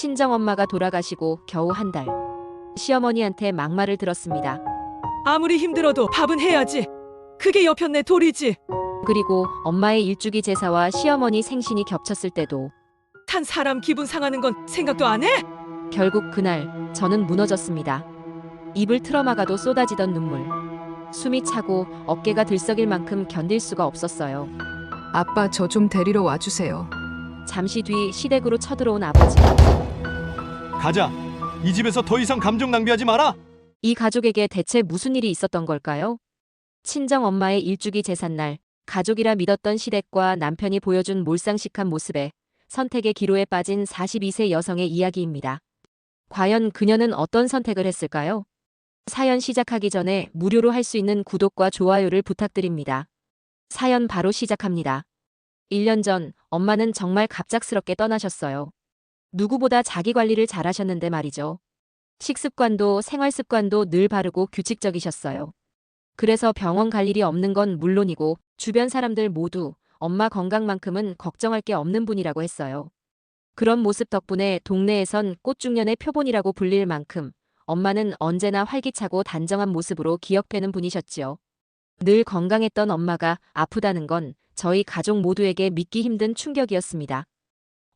친정엄마가 돌아가시고 겨우 한 달. 시어머니한테 막말을 들었습니다. 아무리 힘들어도 밥은 해야지. 그게 여편네 도리지. 그리고 엄마의 일주기 제사와 시어머니 생신이 겹쳤을 때도 탄 사람 기분 상하는 건 생각도 안 해? 결국 그날 저는 무너졌습니다. 입을 틀어막아도 쏟아지던 눈물. 숨이 차고 어깨가 들썩일 만큼 견딜 수가 없었어요. 아빠 저 좀 데리러 와주세요. 잠시 뒤 시댁으로 쳐들어온 아버지. 가자. 이 집에서 더 이상 감정 낭비하지 마라. 이 가족에게 대체 무슨 일이 있었던 걸까요? 친정 엄마의 일주기 제삿날, 가족이라 믿었던 시댁과 남편이 보여준 몰상식한 모습에 선택의 기로에 빠진 42세 여성의 이야기입니다. 과연 그녀는 어떤 선택을 했을까요? 사연 시작하기 전에 무료로 할 수 있는 구독과 좋아요를 부탁드립니다. 사연 바로 시작합니다. 1년 전 엄마는 정말 갑작스럽게 떠나셨어요. 누구보다 자기 관리를 잘하셨는데 말이죠. 식습관도 생활습관도 늘 바르고 규칙적이셨어요. 그래서 병원 갈 일이 없는 건 물론이고 주변 사람들 모두 엄마 건강만큼은 걱정할 게 없는 분이라고 했어요. 그런 모습 덕분에 동네에선 꽃중년의 표본이라고 불릴 만큼 엄마는 언제나 활기차고 단정한 모습으로 기억되는 분이셨지요. 늘 건강했던 엄마가 아프다는 건 저희 가족 모두에게 믿기 힘든 충격이었습니다.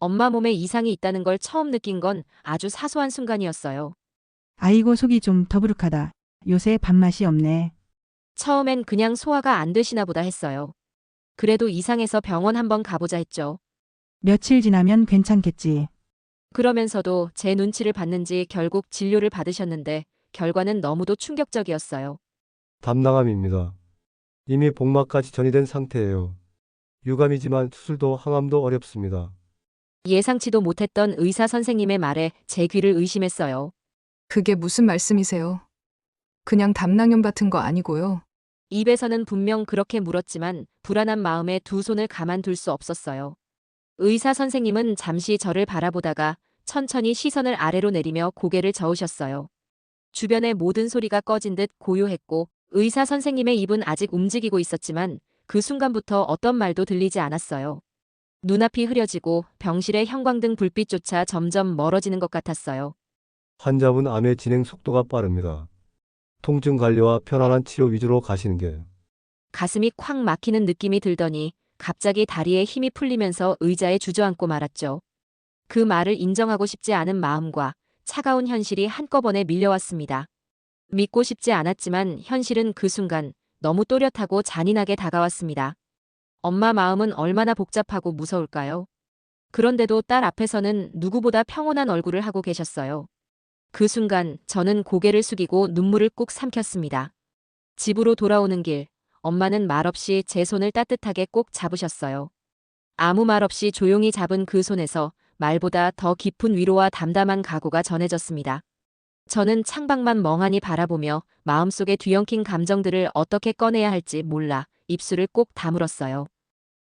엄마 몸에 이상이 있다는 걸 처음 느낀 건 아주 사소한 순간이었어요. 아이고 속이 좀 더부룩하다. 요새 밥맛이 없네. 처음엔 그냥 소화가 안 되시나 보다 했어요. 그래도 이상해서 병원 한번 가보자 했죠. 며칠 지나면 괜찮겠지. 그러면서도 제 눈치를 봤는지 결국 진료를 받으셨는데 결과는 너무도 충격적이었어요. 담낭암입니다. 이미 복막까지 전이된 상태예요. 유감이지만 수술도 항암도 어렵습니다. 예상치도 못했던 의사 선생님의 말에 제 귀를 의심했어요. 그게 무슨 말씀이세요? 그냥 담낭염 같은 거 아니고요. 입에서는 분명 그렇게 물었지만 불안한 마음에 두 손을 가만둘 수 없었어요. 의사 선생님은 잠시 저를 바라보다가 천천히 시선을 아래로 내리며 고개를 저으셨어요. 주변의 모든 소리가 꺼진 듯 고요했고 의사 선생님의 입은 아직 움직이고 있었지만 그 순간부터 어떤 말도 들리지 않았어요. 눈앞이 흐려지고 병실의 형광등 불빛조차 점점 멀어지는 것 같았어요. 환자분 암의 진행 속도가 빠릅니다. 통증 관리와 편안한 치료 위주로 가시는 게 가슴이 콱 막히는 느낌이 들더니 갑자기 다리에 힘이 풀리면서 의자에 주저앉고 말았죠. 그 말을 인정하고 싶지 않은 마음과 차가운 현실이 한꺼번에 밀려왔습니다. 믿고 싶지 않았지만 현실은 그 순간 너무 또렷하고 잔인하게 다가왔습니다. 엄마 마음은 얼마나 복잡하고 무서울까요? 그런데도 딸 앞에서는 누구보다 평온한 얼굴을 하고 계셨어요. 그 순간 저는 고개를 숙이고 눈물을 꾹 삼켰습니다. 집으로 돌아오는 길, 엄마는 말없이 제 손을 따뜻하게 꼭 잡으셨어요. 아무 말 없이 조용히 잡은 그 손에서 말보다 더 깊은 위로와 담담한 각오가 전해졌습니다. 저는 창밖만 멍하니 바라보며 마음속에 뒤엉킨 감정들을 어떻게 꺼내야 할지 몰라 입술을 꼭 다물었어요.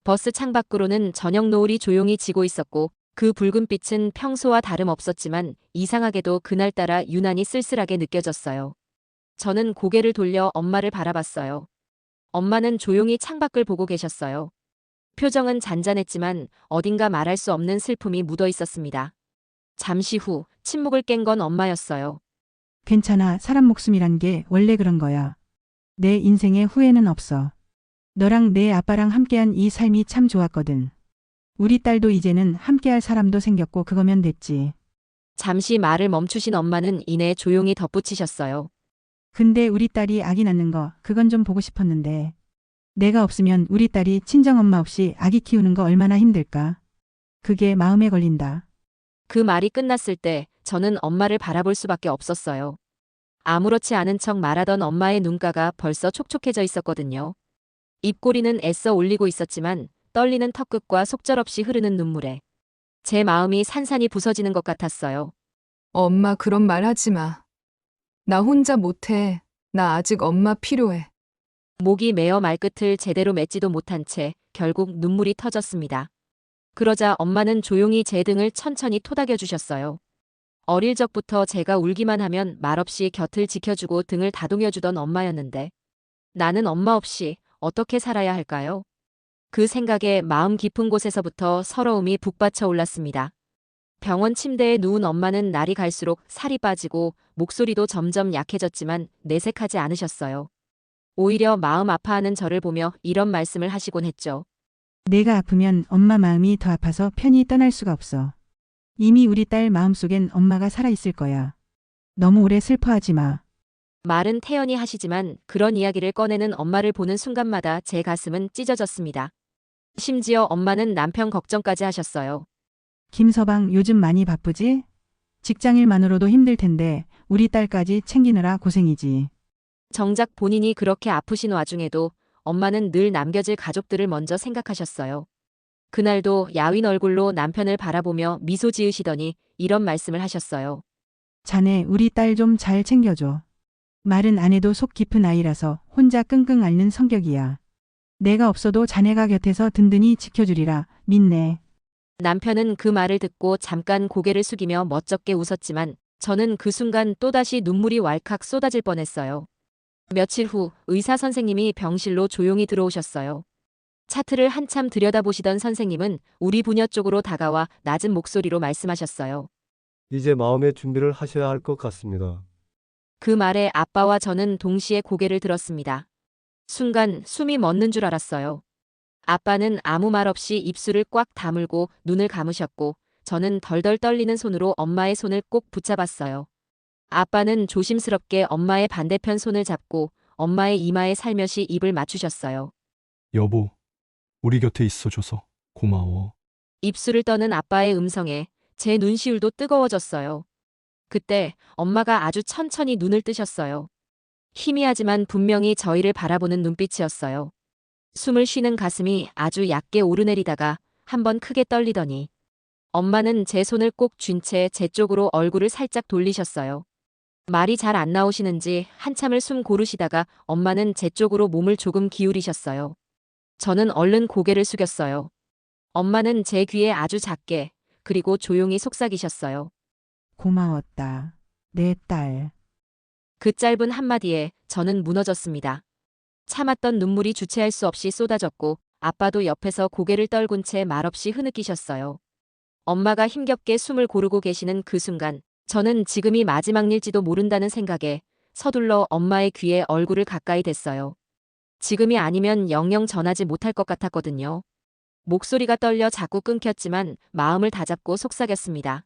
버스 창밖으로는 저녁 노을이 조용히 지고 있었고 그 붉은 빛은 평소와 다름없었지만 이상하게도 그날따라 유난히 쓸쓸하게 느껴졌어요. 저는 고개를 돌려 엄마를 바라봤어요. 엄마는 조용히 창밖을 보고 계셨어요. 표정은 잔잔했지만 어딘가 말할 수 없는 슬픔이 묻어 있었습니다. 잠시 후 침묵을 깬 건 엄마였어요. 괜찮아. 사람 목숨이란 게 원래 그런 거야. 내 인생에 후회는 없어. 너랑 내 아빠랑 함께한 이 삶이 참 좋았거든. 우리 딸도 이제는 함께할 사람도 생겼고 그거면 됐지. 잠시 말을 멈추신 엄마는 이내 조용히 덧붙이셨어요. 근데 우리 딸이 아기 낳는 거 그건 좀 보고 싶었는데. 내가 없으면 우리 딸이 친정엄마 없이 아기 키우는 거 얼마나 힘들까. 그게 마음에 걸린다. 그 말이 끝났을 때 저는 엄마를 바라볼 수밖에 없었어요. 아무렇지 않은 척 말하던 엄마의 눈가가 벌써 촉촉해져 있었거든요. 입꼬리는 애써 올리고 있었지만 떨리는 턱끝과 속절없이 흐르는 눈물에 제 마음이 산산이 부서지는 것 같았어요. 엄마 그런 말 하지 마. 나 혼자 못해. 나 아직 엄마 필요해. 목이 메어 말끝을 제대로 맺지도 못한 채 결국 눈물이 터졌습니다. 그러자 엄마는 조용히 제 등을 천천히 토닥여 주셨어요. 어릴 적부터 제가 울기만 하면 말없이 곁을 지켜주고 등을 다독여주던 엄마였는데 나는 엄마 없이 어떻게 살아야 할까요? 그 생각에 마음 깊은 곳에서부터 서러움이 북받쳐 올랐습니다. 병원 침대에 누운 엄마는 날이 갈수록 살이 빠지고 목소리도 점점 약해졌지만 내색하지 않으셨어요. 오히려 마음 아파하는 저를 보며 이런 말씀을 하시곤 했죠. 내가 아프면 엄마 마음이 더 아파서 편히 떠날 수가 없어. 이미 우리 딸 마음속엔 엄마가 살아있을 거야. 너무 오래 슬퍼하지 마. 말은 태연히 하시지만 그런 이야기를 꺼내는 엄마를 보는 순간마다 제 가슴은 찢어졌습니다. 심지어 엄마는 남편 걱정까지 하셨어요. 김서방 요즘 많이 바쁘지? 직장일만으로도 힘들 텐데 우리 딸까지 챙기느라 고생이지. 정작 본인이 그렇게 아프신 와중에도 엄마는 늘 남겨질 가족들을 먼저 생각하셨어요. 그날도 야윈 얼굴로 남편을 바라보며 미소 지으시더니 이런 말씀을 하셨어요. 자네 우리 딸 좀 잘 챙겨줘. 말은 안 해도 속 깊은 아이라서 혼자 끙끙 앓는 성격이야. 내가 없어도 자네가 곁에서 든든히 지켜주리라 믿네. 남편은 그 말을 듣고 잠깐 고개를 숙이며 멋쩍게 웃었지만 저는 그 순간 또다시 눈물이 왈칵 쏟아질 뻔했어요. 며칠 후 의사 선생님이 병실로 조용히 들어오셨어요. 차트를 한참 들여다보시던 선생님은 우리 부녀 쪽으로 다가와 낮은 목소리로 말씀하셨어요. 이제 마음의 준비를 하셔야 할 것 같습니다. 그 말에 아빠와 저는 동시에 고개를 들었습니다. 순간 숨이 멎는 줄 알았어요. 아빠는 아무 말 없이 입술을 꽉 다물고 눈을 감으셨고 저는 덜덜 떨리는 손으로 엄마의 손을 꼭 붙잡았어요. 아빠는 조심스럽게 엄마의 반대편 손을 잡고 엄마의 이마에 살며시 입을 맞추셨어요. 여보, 우리 곁에 있어줘서 고마워. 입술을 떠는 아빠의 음성에 제 눈시울도 뜨거워졌어요. 그때 엄마가 아주 천천히 눈을 뜨셨어요. 희미하지만 분명히 저희를 바라보는 눈빛이었어요. 숨을 쉬는 가슴이 아주 얕게 오르내리다가 한번 크게 떨리더니 엄마는 제 손을 꼭 쥔 채 제 쪽으로 얼굴을 살짝 돌리셨어요. 말이 잘 안 나오시는지 한참을 숨 고르시다가 엄마는 제 쪽으로 몸을 조금 기울이셨어요. 저는 얼른 고개를 숙였어요. 엄마는 제 귀에 아주 작게 그리고 조용히 속삭이셨어요. 고마웠다. 내 딸. 그 짧은 한마디에 저는 무너졌습니다. 참았던 눈물이 주체할 수 없이 쏟아졌고 아빠도 옆에서 고개를 떨군 채 말없이 흐느끼셨어요. 엄마가 힘겹게 숨을 고르고 계시는 그 순간 저는 지금이 마지막 일지도 모른다는 생각에 서둘러 엄마의 귀에 얼굴을 가까이 댔어요. 지금이 아니면 영영 전하지 못할 것 같았거든요. 목소리가 떨려 자꾸 끊겼지만 마음을 다잡고 속삭였습니다.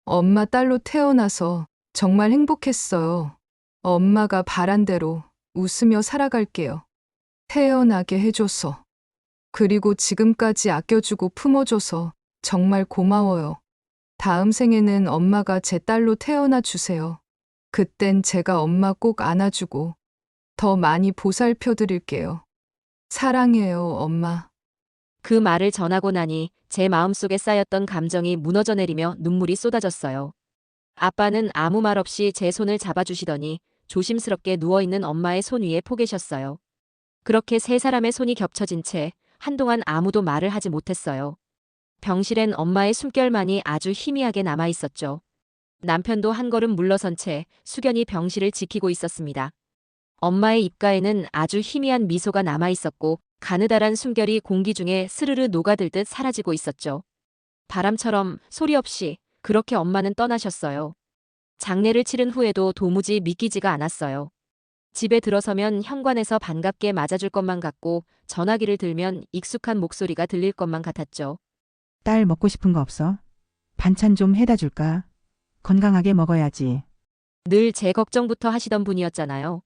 엄마 딸로 태어나서 정말 행복했어요. 엄마가 바란 대로 웃으며 살아갈게요. 태어나게 해줘서. 그리고 지금까지 아껴주고 품어줘서 정말 고마워요. 다음 생에는 엄마가 제 딸로 태어나 주세요. 그땐 제가 엄마 꼭 안아주고 더 많이 보살펴 드릴게요. 사랑해요, 엄마. 그 말을 전하고 나니 제 마음속에 쌓였던 감정이 무너져 내리며 눈물이 쏟아졌어요. 아빠는 아무 말 없이 제 손을 잡아주시더니 조심스럽게 누워있는 엄마의 손 위에 포개셨어요. 그렇게 세 사람의 손이 겹쳐진 채 한동안 아무도 말을 하지 못했어요. 병실엔 엄마의 숨결만이 아주 희미하게 남아있었죠. 남편도 한 걸음 물러선 채 숙연히 병실을 지키고 있었습니다. 엄마의 입가에는 아주 희미한 미소가 남아있었고 가느다란 숨결이 공기 중에 스르르 녹아들듯 사라지고 있었죠. 바람처럼 소리 없이 그렇게 엄마는 떠나셨어요. 장례를 치른 후에도 도무지 믿기지가 않았어요. 집에 들어서면 현관에서 반갑게 맞아줄 것만 같고 전화기를 들면 익숙한 목소리가 들릴 것만 같았죠. 딸 먹고 싶은 거 없어? 반찬 좀 해다 줄까? 건강하게 먹어야지. 늘 제 걱정부터 하시던 분이었잖아요.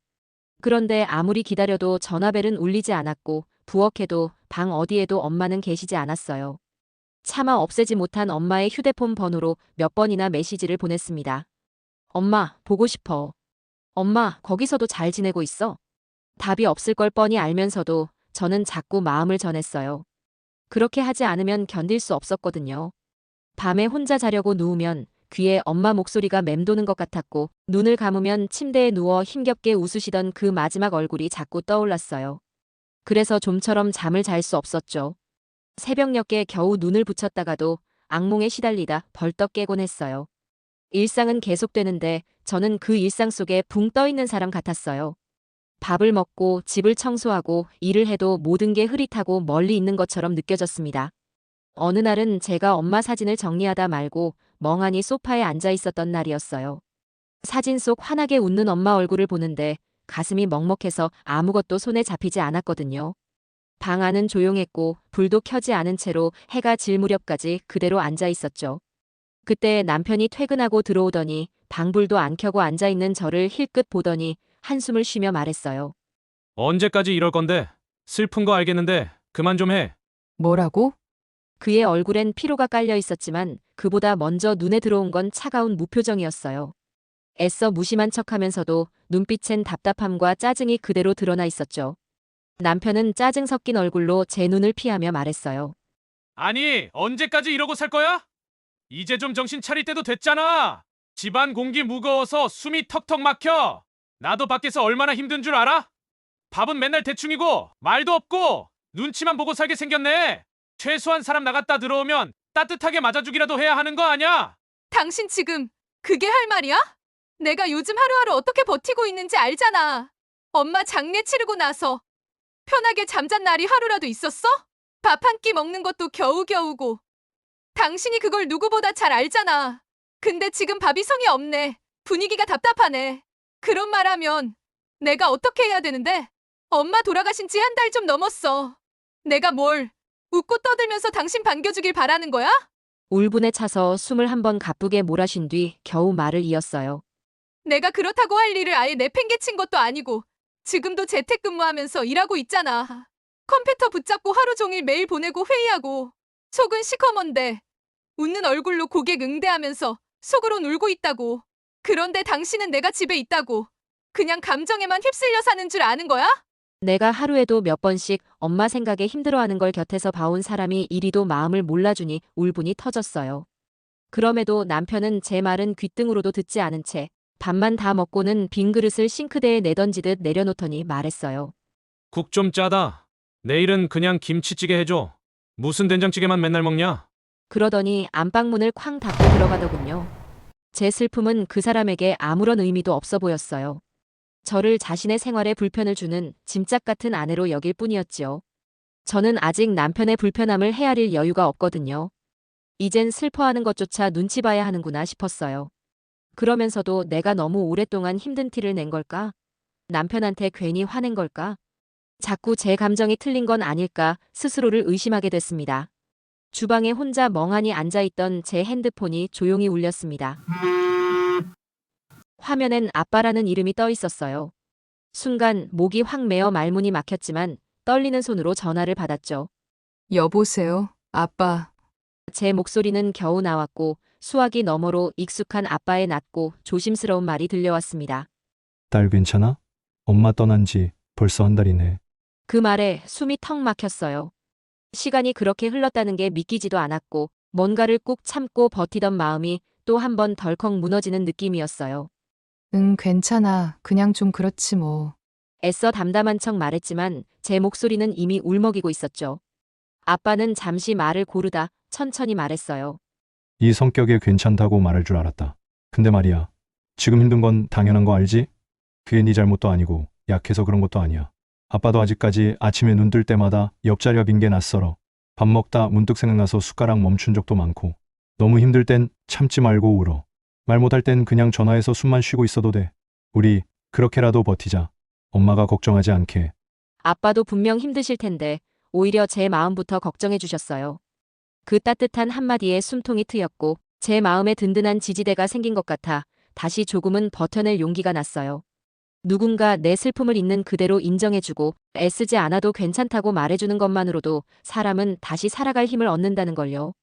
그런데 아무리 기다려도 전화벨은 울리지 않았고 부엌에도 방 어디에도 엄마는 계시지 않았어요. 차마 없애지 못한 엄마의 휴대폰 번호로 몇 번이나 메시지를 보냈습니다. 엄마, 보고 싶어. 엄마, 거기서도 잘 지내고 있어? 답이 없을 걸 뻔히 알면서도 저는 자꾸 마음을 전했어요. 그렇게 하지 않으면 견딜 수 없었거든요. 밤에 혼자 자려고 누우면 귀에 엄마 목소리가 맴도는 것 같았고 눈을 감으면 침대에 누워 힘겹게 웃으시던 그 마지막 얼굴이 자꾸 떠올랐어요. 그래서 좀처럼 잠을 잘 수 없었죠. 새벽녘에 겨우 눈을 붙였다가도 악몽에 시달리다 벌떡 깨곤 했어요. 일상은 계속되는데 저는 그 일상 속에 붕 떠있는 사람 같았어요. 밥을 먹고 집을 청소하고 일을 해도 모든 게 흐릿하고 멀리 있는 것처럼 느껴졌습니다. 어느 날은 제가 엄마 사진을 정리하다 말고 멍하니 소파에 앉아 있었던 날이었어요. 사진 속 환하게 웃는 엄마 얼굴을 보는데 가슴이 먹먹해서 아무것도 손에 잡히지 않았거든요. 방 안은 조용했고 불도 켜지 않은 채로 해가 질 무렵까지 그대로 앉아 있었죠. 그때 남편이 퇴근하고 들어오더니 방불도 안 켜고 앉아 있는 저를 힐끗 보더니 한숨을 쉬며 말했어요. 언제까지 이럴 건데? 슬픈 거 알겠는데 그만 좀 해. 뭐라고? 그의 얼굴엔 피로가 깔려 있었지만 그보다 먼저 눈에 들어온 건 차가운 무표정이었어요. 애써 무심한 척하면서도 눈빛엔 답답함과 짜증이 그대로 드러나 있었죠. 남편은 짜증 섞인 얼굴로 제 눈을 피하며 말했어요. 아니, 언제까지 이러고 살 거야? 이제 좀 정신 차릴 때도 됐잖아. 집안 공기 무거워서 숨이 턱턱 막혀. 나도 밖에서 얼마나 힘든 줄 알아? 밥은 맨날 대충이고 말도 없고 눈치만 보고 살게 생겼네. 최소한 사람 나갔다 들어오면 따뜻하게 맞아주기라도 해야 하는 거 아냐? 당신 지금 그게 할 말이야? 내가 요즘 하루하루 어떻게 버티고 있는지 알잖아. 엄마 장례 치르고 나서 편하게 잠잔 날이 하루라도 있었어? 밥 한 끼 먹는 것도 겨우겨우고. 당신이 그걸 누구보다 잘 알잖아. 근데 지금 밥이 성이 없네. 분위기가 답답하네. 그런 말하면 내가 어떻게 해야 되는데? 엄마 돌아가신 지 한 달 좀 넘었어. 내가 뭘 웃고 떠들면서 당신 반겨주길 바라는 거야? 울분에 차서 숨을 한번 가쁘게 몰아쉰 뒤 겨우 말을 이었어요. 내가 그렇다고 할 일을 아예 내팽개친 것도 아니고 지금도 재택근무하면서 일하고 있잖아. 컴퓨터 붙잡고 하루 종일 메일 보내고 회의하고 속은 시커먼데 웃는 얼굴로 고객 응대하면서 속으론 울고 있다고. 그런데 당신은 내가 집에 있다고 그냥 감정에만 휩쓸려 사는 줄 아는 거야? 내가 하루에도 몇 번씩 엄마 생각에 힘들어하는 걸 곁에서 봐온 사람이 이리도 마음을 몰라주니 울분이 터졌어요. 그럼에도 남편은 제 말은 귓등으로도 듣지 않은 채 밥만 다 먹고는 빈 그릇을 싱크대에 내던지듯 내려놓더니 말했어요. 국 좀 짜다. 내일은 그냥 김치찌개 해줘. 무슨 된장찌개만 맨날 먹냐? 그러더니 안방문을 쾅 닫고 들어가더군요. 제 슬픔은 그 사람에게 아무런 의미도 없어 보였어요. 저를 자신의 생활에 불편을 주는 짐짝 같은 아내로 여길 뿐이었지요. 저는 아직 남편의 불편함을 헤아릴 여유가 없거든요. 이젠 슬퍼하는 것조차 눈치 봐야 하는구나 싶었어요. 그러면서도 내가 너무 오랫동안 힘든 티를 낸 걸까? 남편한테 괜히 화낸 걸까? 자꾸 제 감정이 틀린 건 아닐까 스스로를 의심하게 됐습니다. 주방에 혼자 멍하니 앉아있던 제 핸드폰이 조용히 울렸습니다. 화면엔 아빠라는 이름이 떠 있었어요. 순간 목이 확 메어 말문이 막혔지만 떨리는 손으로 전화를 받았죠. 여보세요, 아빠. 제 목소리는 겨우 나왔고 수화기 너머로 익숙한 아빠의 낮고 조심스러운 말이 들려왔습니다. 딸 괜찮아? 엄마 떠난 지 벌써 한 달이네. 그 말에 숨이 턱 막혔어요. 시간이 그렇게 흘렀다는 게 믿기지도 않았고 뭔가를 꾹 참고 버티던 마음이 또 한 번 덜컥 무너지는 느낌이었어요. 응, 괜찮아. 그냥 좀 그렇지 뭐. 애써 담담한 척 말했지만 제 목소리는 이미 울먹이고 있었죠. 아빠는 잠시 말을 고르다 천천히 말했어요. 이 성격에 괜찮다고 말할 줄 알았다. 근데 말이야. 지금 힘든 건 당연한 거 알지? 그게 네 잘못도 아니고 약해서 그런 것도 아니야. 아빠도 아직까지 아침에 눈 뜰 때마다 옆자리가 빈 게 낯설어. 밥 먹다 문득 생각나서 숟가락 멈춘 적도 많고. 너무 힘들 땐 참지 말고 울어. 말 못할 땐 그냥 전화해서 숨만 쉬고 있어도 돼. 우리 그렇게라도 버티자. 엄마가 걱정하지 않게. 아빠도 분명 힘드실 텐데 오히려 제 마음부터 걱정해 주셨어요. 그 따뜻한 한마디에 숨통이 트였고 제 마음에 든든한 지지대가 생긴 것 같아 다시 조금은 버텨낼 용기가 났어요. 누군가 내 슬픔을 있는 그대로 인정해주고 애쓰지 않아도 괜찮다고 말해주는 것만으로도 사람은 다시 살아갈 힘을 얻는다는 걸요.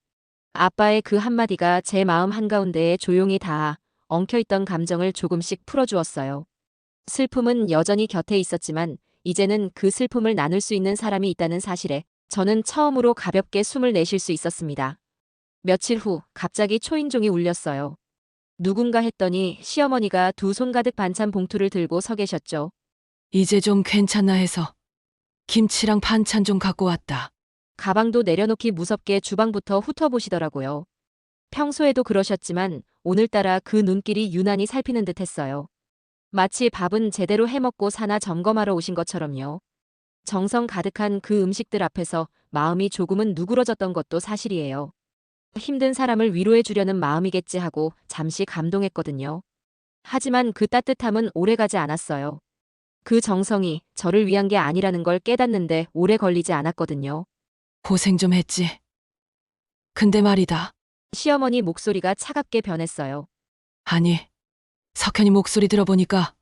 아빠의 그 한마디가 제 마음 한가운데에 조용히 닿아 엉켜있던 감정을 조금씩 풀어주었어요. 슬픔은 여전히 곁에 있었지만 이제는 그 슬픔을 나눌 수 있는 사람이 있다는 사실에 저는 처음으로 가볍게 숨을 내쉴 수 있었습니다. 며칠 후 갑자기 초인종이 울렸어요. 누군가 했더니 시어머니가 두 손 가득 반찬 봉투를 들고 서 계셨죠. 이제 좀 괜찮나 해서 김치랑 반찬 좀 갖고 왔다. 가방도 내려놓기 무섭게 주방부터 훑어보시더라고요. 평소에도 그러셨지만 오늘따라 그 눈길이 유난히 살피는 듯 했어요. 마치 밥은 제대로 해먹고 사나 점검하러 오신 것처럼요. 정성 가득한 그 음식들 앞에서 마음이 조금은 누그러졌던 것도 사실이에요. 힘든 사람을 위로해 주려는 마음이겠지 하고 잠시 감동했거든요. 하지만 그 따뜻함은 오래가지 않았어요. 그 정성이 저를 위한 게 아니라는 걸 깨닫는데 오래 걸리지 않았거든요. 고생 좀 했지. 근데 말이다. 시어머니 목소리가 차갑게 변했어요. 아니, 석현이 목소리 들어보니까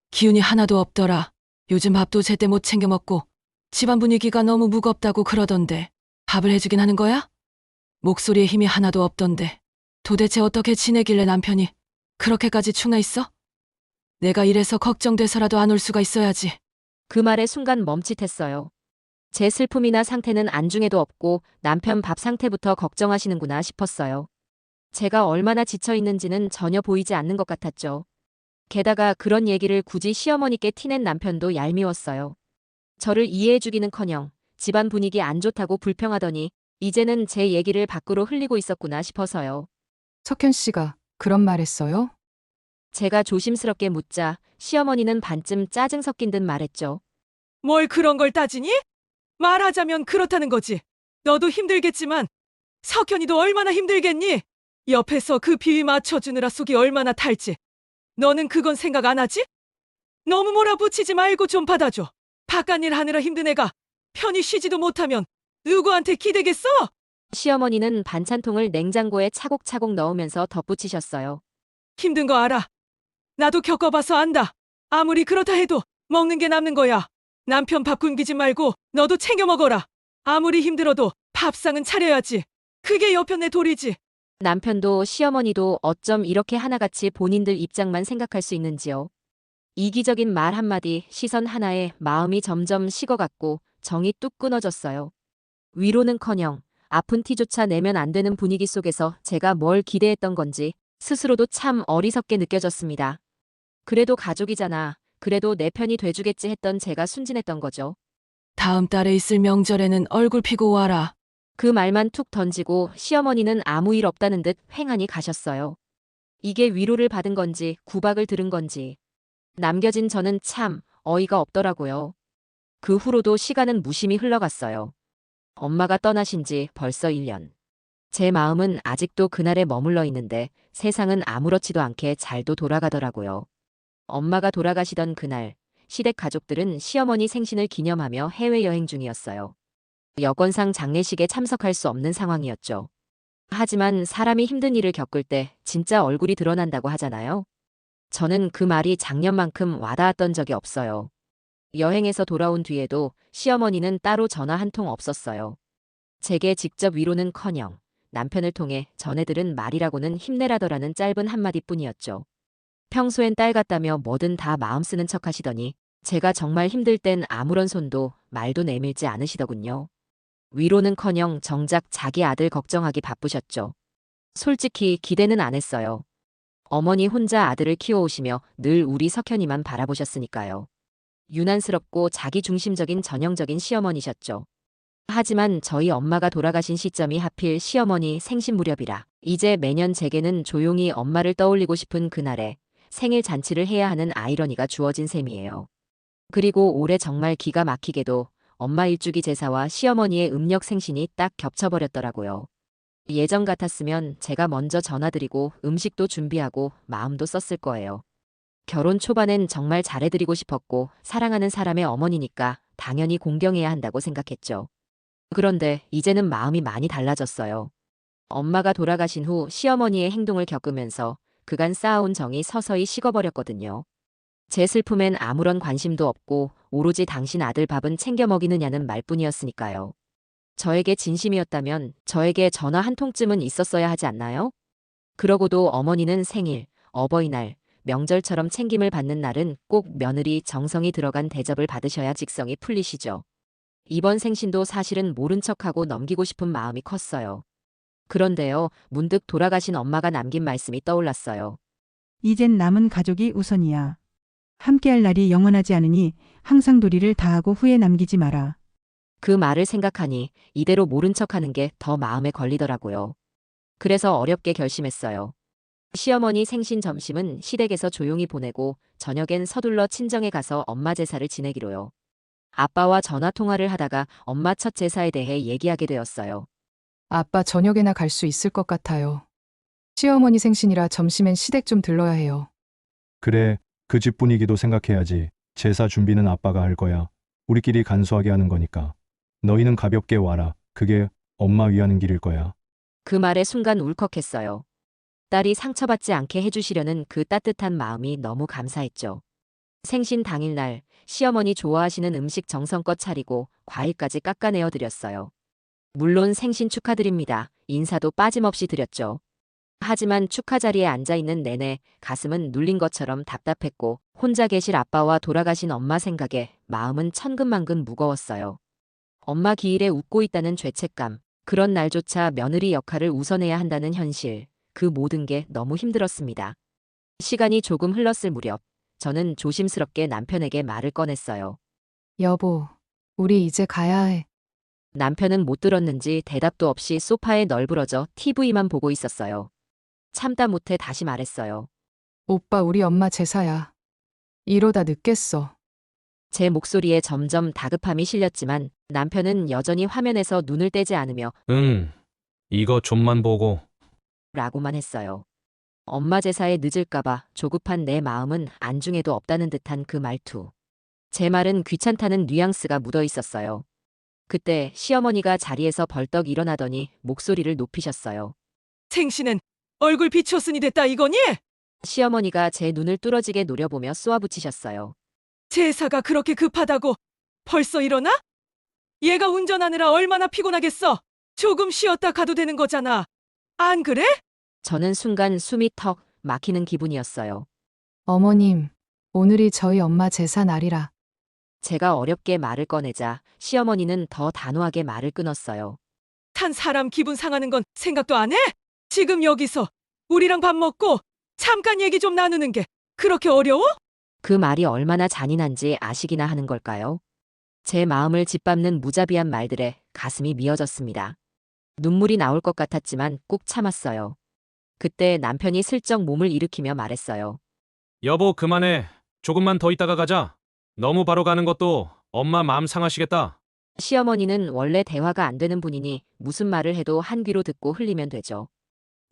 기운이 하나도 없더라. 요즘 밥도 제때 못 챙겨 먹고 집안 분위기가 너무 무겁다고 그러던데 밥을 해주긴 하는 거야? 목소리에 힘이 하나도 없던데 도대체 어떻게 지내길래 남편이 그렇게까지 충나 있어? 내가 이래서 걱정돼서라도 안 올 수가 있어야지. 그 말에 순간 멈칫했어요. 제 슬픔이나 상태는 안중에도 없고 남편 밥 상태부터 걱정하시는구나 싶었어요. 제가 얼마나 지쳐 있는지는 전혀 보이지 않는 것 같았죠. 게다가 그런 얘기를 굳이 시어머니께 티낸 남편도 얄미웠어요. 저를 이해해주기는커녕 집안 분위기 안 좋다고 불평하더니 이제는 제 얘기를 밖으로 흘리고 있었구나 싶어서요. 석현 씨가 그런 말 했어요? 제가 조심스럽게 묻자 시어머니는 반쯤 짜증 섞인 듯 말했죠. 뭘 그런 걸 따지니? 말하자면 그렇다는 거지. 너도 힘들겠지만 석현이도 얼마나 힘들겠니? 옆에서 그 비위 맞춰주느라 속이 얼마나 탈지. 너는 그건 생각 안 하지? 너무 몰아붙이지 말고 좀 받아줘. 바깥일 하느라 힘든 애가 편히 쉬지도 못하면 누구한테 기대겠어? 시어머니는 반찬통을 냉장고에 차곡차곡 넣으면서 덧붙이셨어요. 힘든 거 알아. 나도 겪어봐서 안다. 아무리 그렇다 해도 먹는 게 남는 거야. 남편 밥 굶기지 말고 너도 챙겨 먹어라. 아무리 힘들어도 밥상은 차려야지. 그게 여편의 도리지. 남편도 시어머니도 어쩜 이렇게 하나같이 본인들 입장만 생각할 수 있는지요. 이기적인 말 한마디, 시선 하나에 마음이 점점 식어갔고 정이 뚝 끊어졌어요. 위로는커녕 아픈 티조차 내면 안 되는 분위기 속에서 제가 뭘 기대했던 건지 스스로도 참 어리석게 느껴졌습니다. 그래도 가족이잖아. 그래도 내 편이 돼주겠지 했던 제가 순진했던 거죠. 다음 달에 있을 명절에는 얼굴 피고 와라. 그 말만 툭 던지고 시어머니는 아무 일 없다는 듯 횡하니 가셨어요. 이게 위로를 받은 건지 구박을 들은 건지 남겨진 저는 참 어이가 없더라고요. 그 후로도 시간은 무심히 흘러갔어요. 엄마가 떠나신 지 벌써 1년. 제 마음은 아직도 그날에 머물러 있는데 세상은 아무렇지도 않게 잘도 돌아가더라고요. 엄마가 돌아가시던 그날 시댁 가족들은 시어머니 생신을 기념하며 해외여행 중이었어요. 여건상 장례식에 참석할 수 없는 상황이었죠. 하지만 사람이 힘든 일을 겪을 때 진짜 얼굴이 드러난다고 하잖아요. 저는 그 말이 작년만큼 와닿았던 적이 없어요. 여행에서 돌아온 뒤에도 시어머니는 따로 전화 한 통 없었어요. 제게 직접 위로는커녕 남편을 통해 전해들은 말이라고는 힘내라더라는 짧은 한마디뿐이었죠. 평소엔 딸 같다며 뭐든 다 마음 쓰는 척 하시더니 제가 정말 힘들 땐 아무런 손도 말도 내밀지 않으시더군요. 위로는커녕 정작 자기 아들 걱정하기 바쁘셨죠. 솔직히 기대는 안 했어요. 어머니 혼자 아들을 키워오시며 늘 우리 석현이만 바라보셨으니까요. 유난스럽고 자기중심적인 전형적인 시어머니셨죠. 하지만 저희 엄마가 돌아가신 시점이 하필 시어머니 생신 무렵이라 이제 매년 제게는 조용히 엄마를 떠올리고 싶은 그날에 생일 잔치를 해야 하는 아이러니가 주어진 셈이에요. 그리고 올해 정말 기가 막히게도 엄마 일주기 제사와 시어머니의 음력 생신이 딱 겹쳐버렸더라고요. 예전 같았으면 제가 먼저 전화드리고 음식도 준비하고 마음도 썼을 거예요. 결혼 초반엔 정말 잘해드리고 싶었고 사랑하는 사람의 어머니니까 당연히 공경해야 한다고 생각했죠. 그런데 이제는 마음이 많이 달라졌어요. 엄마가 돌아가신 후 시어머니의 행동을 겪으면서 그간 쌓아온 정이 서서히 식어버렸거든요. 제 슬픔엔 아무런 관심도 없고 오로지 당신 아들 밥은 챙겨 먹이느냐는 말뿐이었으니까요. 저에게 진심이었다면 저에게 전화 한 통쯤은 있었어야 하지 않나요? 그러고도 어머니는 생일, 어버이날, 명절처럼 챙김을 받는 날은 꼭 며느리 정성이 들어간 대접을 받으셔야 직성이 풀리시죠. 이번 생신도 사실은 모른 척하고 넘기고 싶은 마음이 컸어요. 그런데요, 문득 돌아가신 엄마가 남긴 말씀이 떠올랐어요. 이젠 남은 가족이 우선이야. 함께할 날이 영원하지 않으니 항상 도리를 다하고 후회 남기지 마라. 그 말을 생각하니 이대로 모른 척하는 게 더 마음에 걸리더라고요. 그래서 어렵게 결심했어요. 시어머니 생신 점심은 시댁에서 조용히 보내고 저녁엔 서둘러 친정에 가서 엄마 제사를 지내기로요. 아빠와 전화 통화를 하다가 엄마 첫 제사에 대해 얘기하게 되었어요. 아빠 저녁에나 갈 수 있을 것 같아요. 시어머니 생신이라 점심엔 시댁 좀 들러야 해요. 그래, 그 집 분위기도 생각해야지. 제사 준비는 아빠가 할 거야. 우리끼리 간소하게 하는 거니까. 너희는 가볍게 와라. 그게 엄마 위하는 길일 거야. 그 말에 순간 울컥했어요. 딸이 상처받지 않게 해주시려는 그 따뜻한 마음이 너무 감사했죠. 생신 당일날 시어머니 좋아하시는 음식 정성껏 차리고 과일까지 깎아내어 드렸어요. 물론 생신 축하드립니다. 인사도 빠짐없이 드렸죠. 하지만 축하 자리에 앉아있는 내내 가슴은 눌린 것처럼 답답했고 혼자 계실 아빠와 돌아가신 엄마 생각에 마음은 천근만근 무거웠어요. 엄마 기일에 웃고 있다는 죄책감, 그런 날조차 며느리 역할을 우선해야 한다는 현실, 그 모든 게 너무 힘들었습니다. 시간이 조금 흘렀을 무렵 저는 조심스럽게 남편에게 말을 꺼냈어요. 여보, 우리 이제 가야 해. 남편은 못 들었는지 대답도 없이 소파에 널브러져 TV만 보고 있었어요. 참다 못해 다시 말했어요. 오빠, 우리 엄마 제사야. 이러다 늦겠어. 제 목소리에 점점 다급함이 실렸지만 남편은 여전히 화면에서 눈을 떼지 않으며 이거 좀만 보고. 라고만 했어요. 엄마 제사에 늦을까봐 조급한 내 마음은 안중에도 없다는 듯한 그 말투. 제 말은 귀찮다는 뉘앙스가 묻어 있었어요. 그때 시어머니가 자리에서 벌떡 일어나더니 목소리를 높이셨어요. 생신은 얼굴 비추었으니 됐다 이거니? 시어머니가 제 눈을 뚫어지게 노려보며 쏘아붙이셨어요. 제사가 그렇게 급하다고 벌써 일어나? 얘가 운전하느라 얼마나 피곤하겠어. 조금 쉬었다 가도 되는 거잖아. 안 그래? 저는 순간 숨이 턱 막히는 기분이었어요. 어머님, 오늘이 저희 엄마 제사 날이라. 제가 어렵게 말을 꺼내자 시어머니는 더 단호하게 말을 끊었어요. 한 사람 기분 상하는 건 생각도 안 해? 지금 여기서 우리랑 밥 먹고 잠깐 얘기 좀 나누는 게 그렇게 어려워? 그 말이 얼마나 잔인한지 아시기나 하는 걸까요? 제 마음을 짓밟는 무자비한 말들에 가슴이 미어졌습니다. 눈물이 나올 것 같았지만 꾹 참았어요. 그때 남편이 슬쩍 몸을 일으키며 말했어요. 여보, 그만해. 조금만 더 있다가 가자. 너무 바로 가는 것도 엄마 마음 상하시겠다. 시어머니는 원래 대화가 안 되는 분이니 무슨 말을 해도 한 귀로 듣고 흘리면 되죠.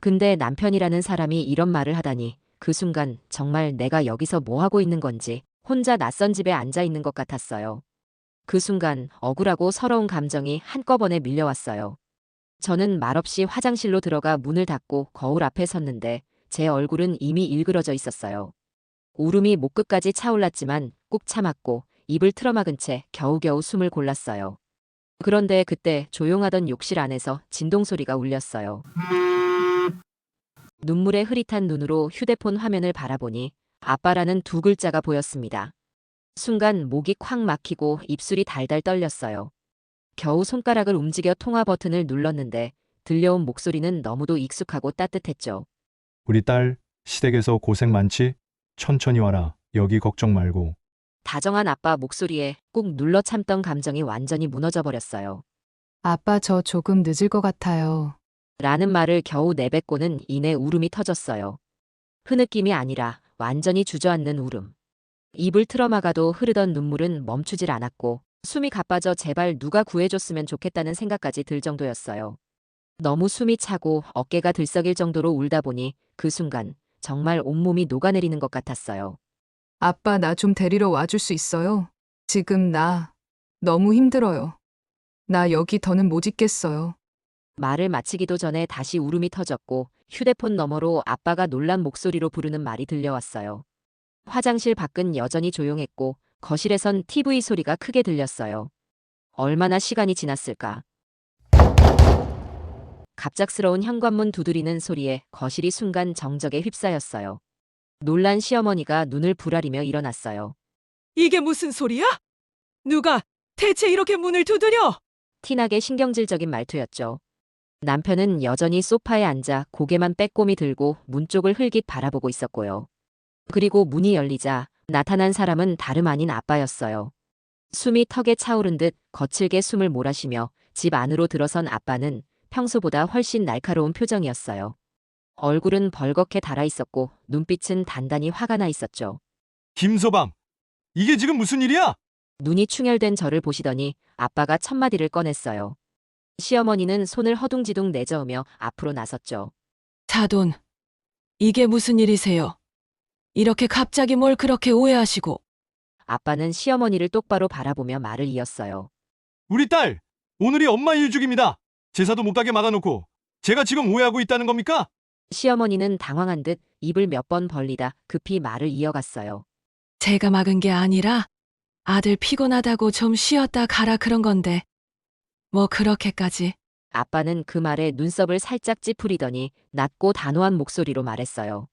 근데 남편이라는 사람이 이런 말을 하다니 그 순간 정말 내가 여기서 뭐 하고 있는 건지 혼자 낯선 집에 앉아 있는 것 같았어요. 그 순간 억울하고 서러운 감정이 한꺼번에 밀려왔어요. 저는 말없이 화장실로 들어가 문을 닫고 거울 앞에 섰는데 제 얼굴은 이미 일그러져 있었어요. 울음이 목 끝까지 차올랐지만 꾹 참았고 입을 틀어막은 채 겨우겨우 숨을 골랐어요. 그런데 그때 조용하던 욕실 안에서 진동소리가 울렸어요. 눈물에 흐릿한 눈으로 휴대폰 화면을 바라보니 아빠라는 두 글자가 보였습니다. 순간 목이 콱 막히고 입술이 달달 떨렸어요. 겨우 손가락을 움직여 통화 버튼을 눌렀는데 들려온 목소리는 너무도 익숙하고 따뜻했죠. 우리 딸, 시댁에서 고생 많지? 천천히 와라. 여기 걱정 말고. 다정한 아빠 목소리에 꾹 눌러 참던 감정이 완전히 무너져 버렸어요. 아빠, 저 조금 늦을 것 같아요. 라는 말을 겨우 내뱉고는 이내 울음이 터졌어요. 흐느낌이 아니라 완전히 주저앉는 울음. 입을 틀어막아도 흐르던 눈물은 멈추질 않았고 숨이 가빠져 제발 누가 구해줬으면 좋겠다는 생각까지 들 정도였어요. 너무 숨이 차고 어깨가 들썩일 정도로 울다 보니 그 순간 정말 온몸이 녹아내리는 것 같았어요. 아빠, 나 좀 데리러 와줄 수 있어요? 지금 나 너무 힘들어요. 나 여기 더는 못 있겠어요. 말을 마치기도 전에 다시 울음이 터졌고 휴대폰 너머로 아빠가 놀란 목소리로 부르는 말이 들려왔어요. 화장실 밖은 여전히 조용했고 거실에선 TV 소리가 크게 들렸어요. 얼마나 시간이 지났을까? 갑작스러운 현관문 두드리는 소리에 거실이 순간 정적에 휩싸였어요. 놀란 시어머니가 눈을 부라리며 일어났어요. 이게 무슨 소리야? 누가 대체 이렇게 문을 두드려? 티나게 신경질적인 말투였죠. 남편은 여전히 소파에 앉아 고개만 빼꼼히 들고 문 쪽을 흘깃 바라보고 있었고요. 그리고 문이 열리자 나타난 사람은 다름 아닌 아빠였어요. 숨이 턱에 차오른 듯 거칠게 숨을 몰아쉬며 집 안으로 들어선 아빠는 평소보다 훨씬 날카로운 표정이었어요. 얼굴은 벌겋게 달아있었고 눈빛은 단단히 화가 나 있었죠. 김서방, 이게 지금 무슨 일이야? 눈이 충혈된 저를 보시더니 아빠가 첫마디를 꺼냈어요. 시어머니는 손을 허둥지둥 내저으며 앞으로 나섰죠. 사돈, 이게 무슨 일이세요? 이렇게 갑자기 뭘 그렇게 오해하시고. 아빠는 시어머니를 똑바로 바라보며 말을 이었어요. 우리 딸, 오늘이 엄마 일주기입니다. 제사도 못 가게 막아놓고 제가 지금 오해하고 있다는 겁니까? 시어머니는 당황한 듯 입을 몇 번 벌리다 급히 말을 이어갔어요. 제가 막은 게 아니라 아들 피곤하다고 좀 쉬었다 가라 그런 건데. 뭐 그렇게까지. 아빠는 그 말에 눈썹을 살짝 찌푸리더니 낮고 단호한 목소리로 말했어요.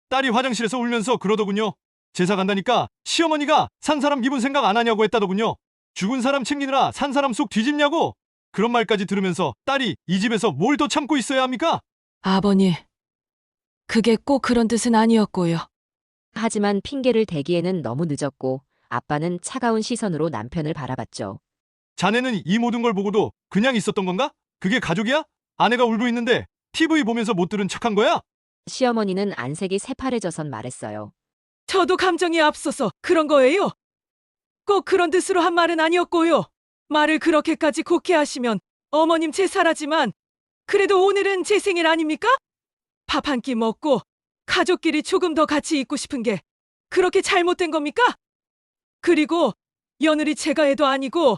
딸이 화장실에서 울면서 그러더군요. 제사 간다니까 시어머니가 산 사람 기분 생각 안 하냐고 했다더군요. 죽은 사람 챙기느라 산 사람 속 뒤집냐고. 그런 말까지 들으면서 딸이 이 집에서 뭘 더 참고 있어야 합니까? 아버님, 그게 꼭 그런 뜻은 아니었고요. 하지만 핑계를 대기에는 너무 늦었고 아빠는 차가운 시선으로 남편을 바라봤죠. 자네는 이 모든 걸 보고도 그냥 있었던 건가? 그게 가족이야? 아내가 울고 있는데 TV 보면서 못 들은 척한 거야? 시어머니는 안색이 새파래져선 말했어요. 저도 감정이 앞서서 그런 거예요. 꼭 그런 뜻으로 한 말은 아니었고요. 말을 그렇게까지 곱게 하시면 어머님 제사라지만 그래도 오늘은 제 생일 아닙니까? 밥 한 끼 먹고 가족끼리 조금 더 같이 있고 싶은 게 그렇게 잘못된 겁니까? 그리고 며느리 제가 애도 아니고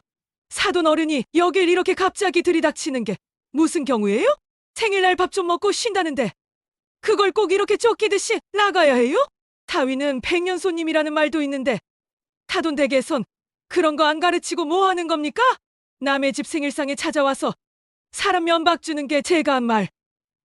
사돈 어른이 여길 이렇게 갑자기 들이닥치는 게 무슨 경우예요? 생일날 밥 좀 먹고 쉰다는데 그걸 꼭 이렇게 쫓기듯이 나가야 해요? 타위는 백년 손님이라는 말도 있는데 타돈 댁에선 그런 거 안 가르치고 뭐 하는 겁니까? 남의 집 생일상에 찾아와서 사람 면박 주는 게 제가 한 말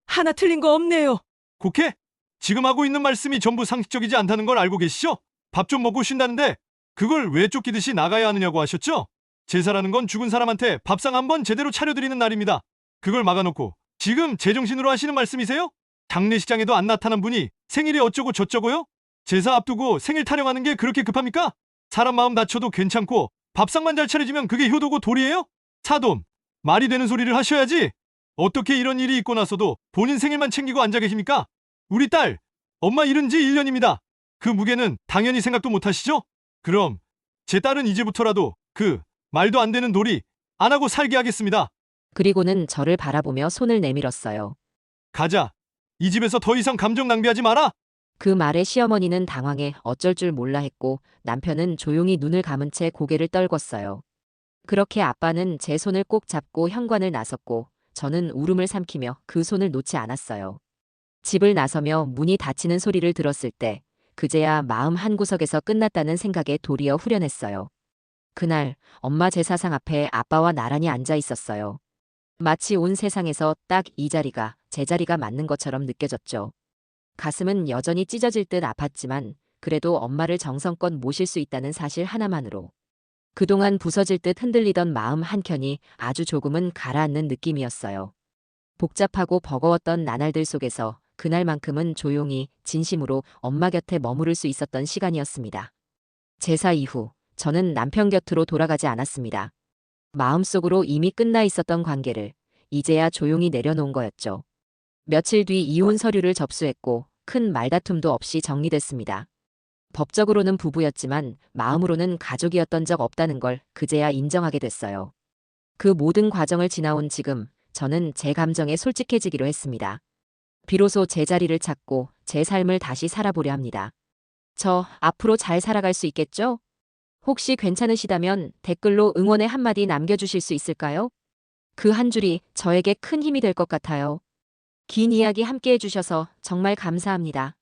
하나 틀린 거 없네요. 국회? 지금 하고 있는 말씀이 전부 상식적이지 않다는 걸 알고 계시죠? 밥 좀 먹고 쉰다는데 그걸 왜 쫓기듯이 나가야 하느냐고 하셨죠? 제사라는 건 죽은 사람한테 밥상 한번 제대로 차려드리는 날입니다. 그걸 막아놓고 지금 제정신으로 하시는 말씀이세요? 장례식장에도 안 나타난 분이 생일이 어쩌고 저쩌고요? 제사 앞두고 생일 타령하는 게 그렇게 급합니까? 사람 마음 다쳐도 괜찮고 밥상만 잘 차려지면 그게 효도고 도리예요? 사돈, 말이 되는 소리를 하셔야지. 어떻게 이런 일이 있고 나서도 본인 생일만 챙기고 앉아 계십니까? 우리 딸, 엄마 잃은 지 1년입니다. 그 무게는 당연히 생각도 못 하시죠? 그럼 제 딸은 이제부터라도 그 말도 안 되는 도리 안 하고 살게 하겠습니다. 그리고는 저를 바라보며 손을 내밀었어요. 가자. 이 집에서 더 이상 감정 낭비하지 마라. 그 말에 시어머니는 당황해 어쩔 줄 몰라 했고 남편은 조용히 눈을 감은 채 고개를 떨궜어요. 그렇게 아빠는 제 손을 꼭 잡고 현관을 나섰고 저는 울음을 삼키며 그 손을 놓지 않았어요. 집을 나서며 문이 닫히는 소리를 들었을 때 그제야 마음 한구석에서 끝났다는 생각에 도리어 후련했어요. 그날 엄마 제사상 앞에 아빠와 나란히 앉아 있었어요. 마치 온 세상에서 딱 이 자리가 제 자리가 맞는 것처럼 느껴졌죠. 가슴은 여전히 찢어질 듯 아팠지만 그래도 엄마를 정성껏 모실 수 있다는 사실 하나만으로 그동안 부서질 듯 흔들리던 마음 한켠이 아주 조금은 가라앉는 느낌이었어요. 복잡하고 버거웠던 나날들 속에서 그날만큼은 조용히 진심으로 엄마 곁에 머무를 수 있었던 시간이었습니다. 제사 이후 저는 남편 곁으로 돌아가지 않았습니다. 마음속으로 이미 끝나 있었던 관계를 이제야 조용히 내려놓은 거였죠. 며칠 뒤 이혼 서류를 접수했고 큰 말다툼도 없이 정리됐습니다. 법적으로는 부부였지만 마음으로는 가족이었던 적 없다는 걸 그제야 인정하게 됐어요. 그 모든 과정을 지나온 지금 저는 제 감정에 솔직해지기로 했습니다. 비로소 제 자리를 찾고 제 삶을 다시 살아보려 합니다. 저 앞으로 잘 살아갈 수 있겠죠? 혹시 괜찮으시다면 댓글로 응원의 한마디 남겨주실 수 있을까요? 그 한 줄이 저에게 큰 힘이 될 것 같아요. 긴 이야기 함께 해주셔서 정말 감사합니다.